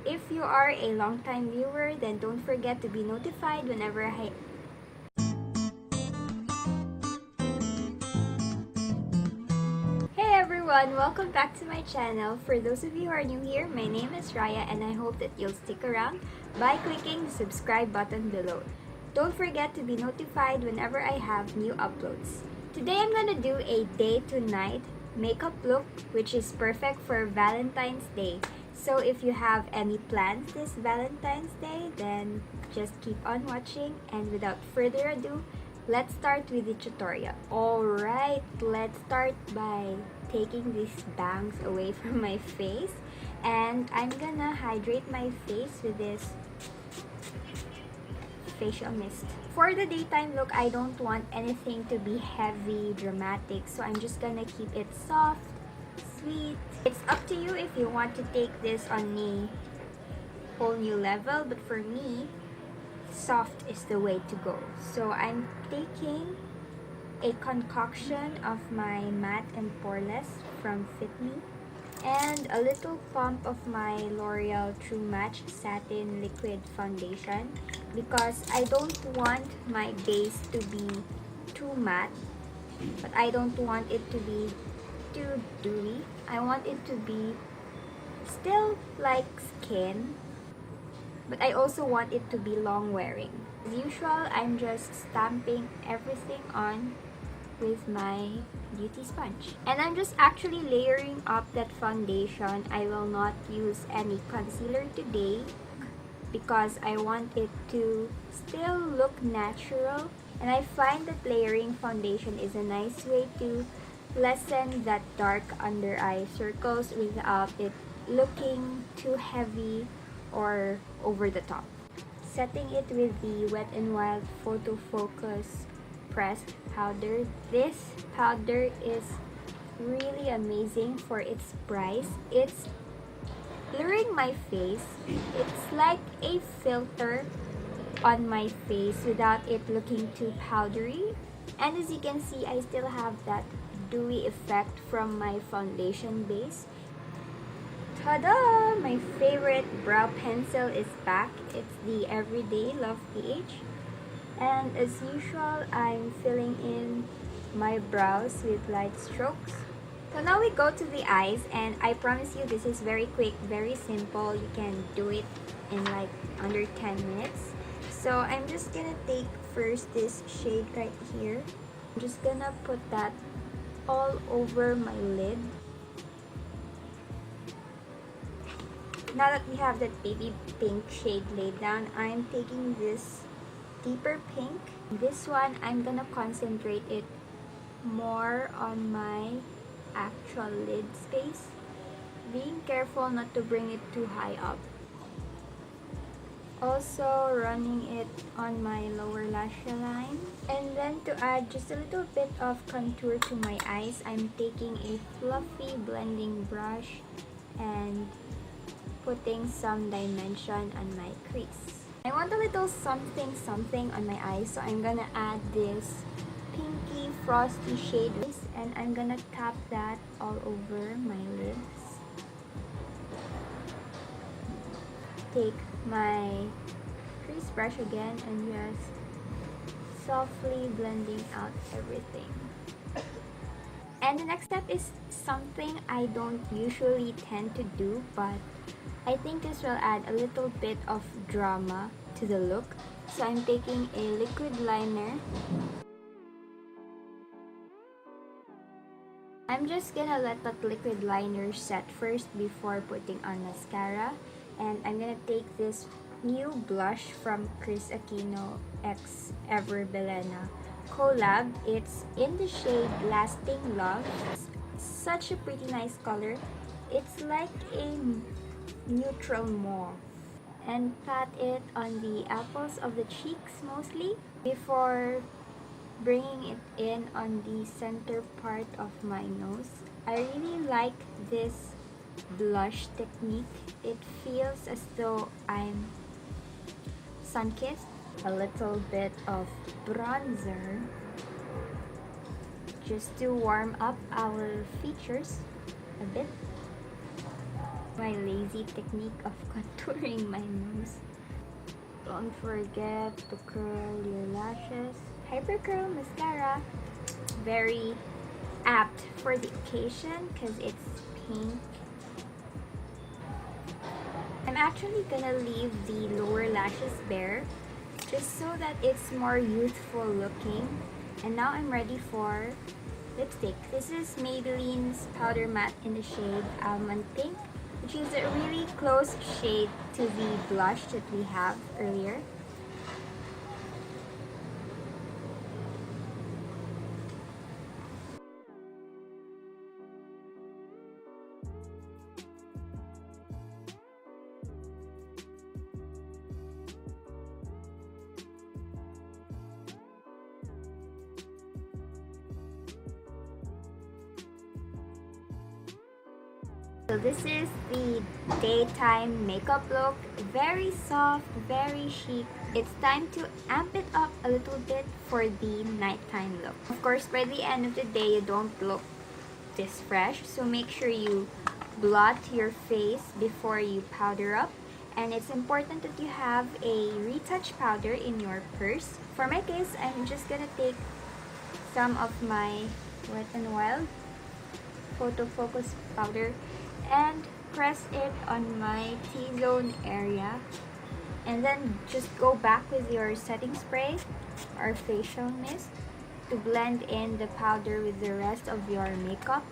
If you are a long-time viewer, then don't forget to be notified whenever I... Hey everyone! Welcome back to my channel. For those of you who are new here, my name is Raya and I hope that you'll stick around by clicking the subscribe button below. Don't forget to be notified whenever I have new uploads. Today I'm gonna do a day to night makeup look which is perfect for Valentine's Day. So if you have any plans this Valentine's Day, then just keep on watching, and without further ado, let's start with the tutorial. Alright, let's start by taking these bangs away from my face, and I'm gonna hydrate my face with this facial mist. For the daytime look, I don't want anything to be heavy, dramatic, so I'm just gonna keep it soft, sweet. It's up to you if you want to take this on a whole new level, but for me, soft is the way to go. So I'm taking a concoction of my matte and poreless from Fit Me and a little pump of my L'Oreal True Match Satin Liquid Foundation because I don't want my base to be too matte, but I don't want it to be too dewy. I want it to be still like skin, but I also want it to be long wearing. As usual, I'm just stamping everything on with my beauty sponge. And I'm just actually layering up that foundation. I will not use any concealer today because I want it to still look natural. And I find that layering foundation is a nice way to lessen that dark under eye circles without it looking too heavy or over the top. Setting it with the Wet n Wild Photo Focus pressed powder. This powder is really amazing for its price. It's blurring my face. It's like a filter on my face without it looking too powdery. And as you can see, I still have that dewy effect from my foundation base. Ta-da! My favorite brow pencil is back. It's the Everyday Love PH. And as usual, I'm filling in my brows with light strokes. So now we go to the eyes, and I promise you this is very quick, very simple. You can do it in like under 10 minutes. So I'm just gonna take first this shade right here. I'm just gonna put that all over my lid. Now that we have that baby pink shade laid down, I'm taking this deeper pink. This one, I'm gonna concentrate it more on my actual lid space, being careful not to bring it too high up. Also running it on my lower lash line. And then to add just a little bit of contour to my eyes, I'm taking a fluffy blending brush and putting some dimension on my crease. I want a little something on my eyes, so I'm gonna add this pinky frosty shade, and I'm gonna tap that all over my lids. Take my crease brush again and just softly blending out everything. And the next step is something I don't usually tend to do, but I think this will add a little bit of drama to the look. So I'm taking a liquid liner. I'm just gonna let that liquid liner set first before putting on mascara. And I'm gonna take this new blush from Chris Aquino X Ever Belena collab. It's in the shade Lasting Love. It's such a pretty nice color. It's like a neutral mauve. And pat it on the apples of the cheeks mostly before bringing it in on the center part of my nose. I really like this blush technique. It feels as though I'm sun-kissed. A little bit of bronzer just to warm up our features a bit. My lazy technique of contouring my nose. Don't forget to curl your lashes. Hyper Curl Mascara. Very apt for the occasion because it's pink. I'm actually gonna leave the lower lashes bare just so that it's more youthful looking. And now I'm ready for lipstick. This is Maybelline's Powder Matte in the shade Almond Pink, which is a really close shade to the blush that we have earlier. So this is the daytime makeup look. Very soft, very chic. It's time to amp it up a little bit for the nighttime look. Of course, by the end of the day, you don't look this fresh. So make sure you blot your face before you powder up. And it's important that you have a retouch powder in your purse. For my case, I'm just gonna take some of my Wet n Wild Photo Focus powder and press it on my T-zone area, and then just go back with your setting spray or facial mist to blend in the powder with the rest of your makeup.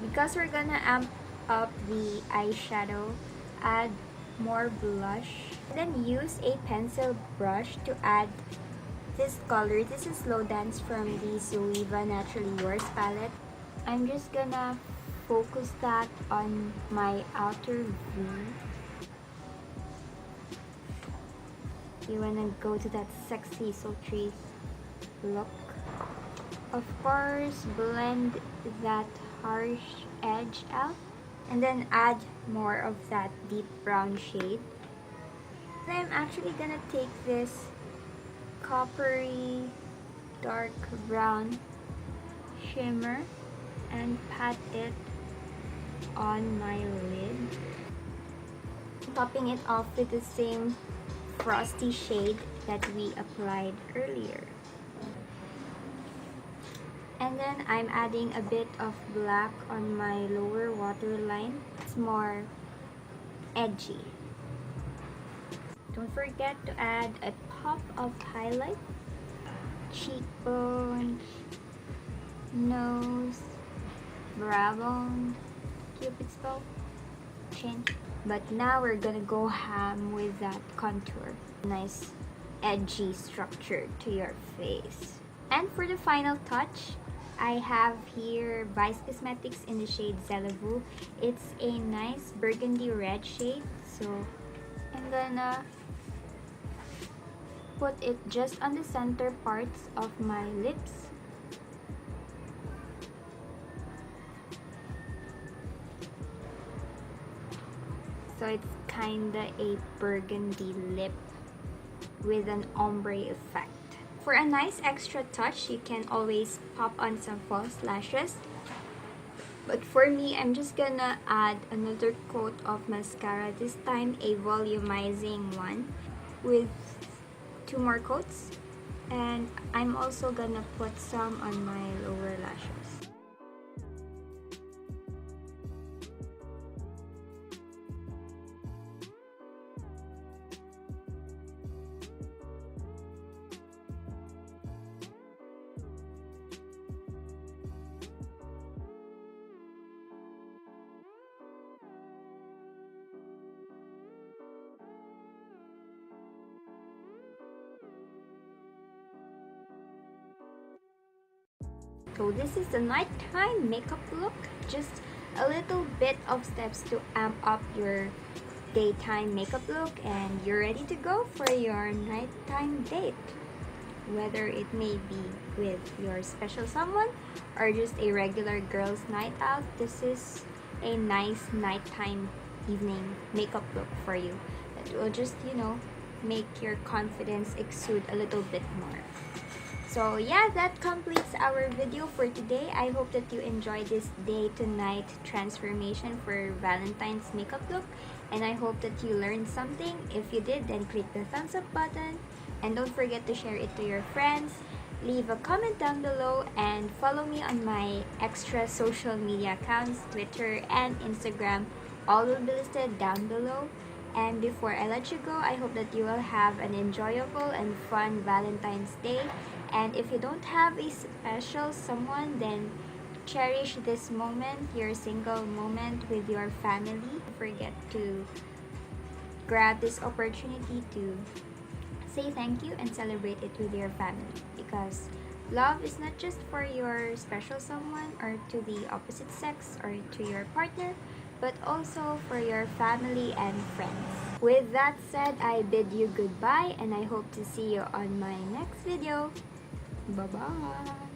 Because we're gonna amp up the eyeshadow, add more blush, and then use a pencil brush to add this color. This is Slow Dance from the Zoeva Naturally Yours palette. I'm just gonna focus that on my outer V. You wanna go to that sexy sultry look. Of course, blend that harsh edge out and then add more of that deep brown shade. Then I'm actually gonna take this coppery dark brown shimmer and pat it on my lid, topping it off with the same frosty shade that we applied earlier. And then I'm adding a bit of black on my lower waterline. It's more edgy. Don't forget to add a pop of highlight, cheekbones, nose, brow bone, Cupid's bow, chin. But now we're gonna go ham with that contour. Nice edgy structure to your face. And for the final touch, I have here Vice Cosmetics in the shade Zelavu. It's a nice burgundy red shade. So I'm gonna put it just on the center parts of my lips. So it's kinda a burgundy lip with an ombre effect. For a nice extra touch, you can always pop on some false lashes. But for me, I'm just gonna add another coat of mascara, this time a volumizing one with 2 more coats. And I'm also gonna put some on my lower lashes. So this is the nighttime makeup look. Just a little bit of steps to amp up your daytime makeup look, and you're ready to go for your nighttime date. Whether it may be with your special someone or just a regular girls' night out, this is a nice nighttime evening makeup look for you that will just, make your confidence exude a little bit more. So yeah, that completes our video for today. I hope that you enjoyed this day to night transformation for Valentine's makeup look, and I hope that you learned something. If you did, then click the thumbs up button, and don't forget to share it to your friends. Leave a comment down below and follow me on my extra social media accounts, Twitter and Instagram. All will be listed down below. And before I let you go, I hope that you will have an enjoyable and fun Valentine's Day. And if you don't have a special someone, then cherish this moment, your single moment with your family. Don't forget to grab this opportunity to say thank you and celebrate it with your family, because love is not just for your special someone or to the opposite sex or to your partner, but also for your family and friends. With that said, I bid you goodbye and I hope to see you on my next video. Bye-bye!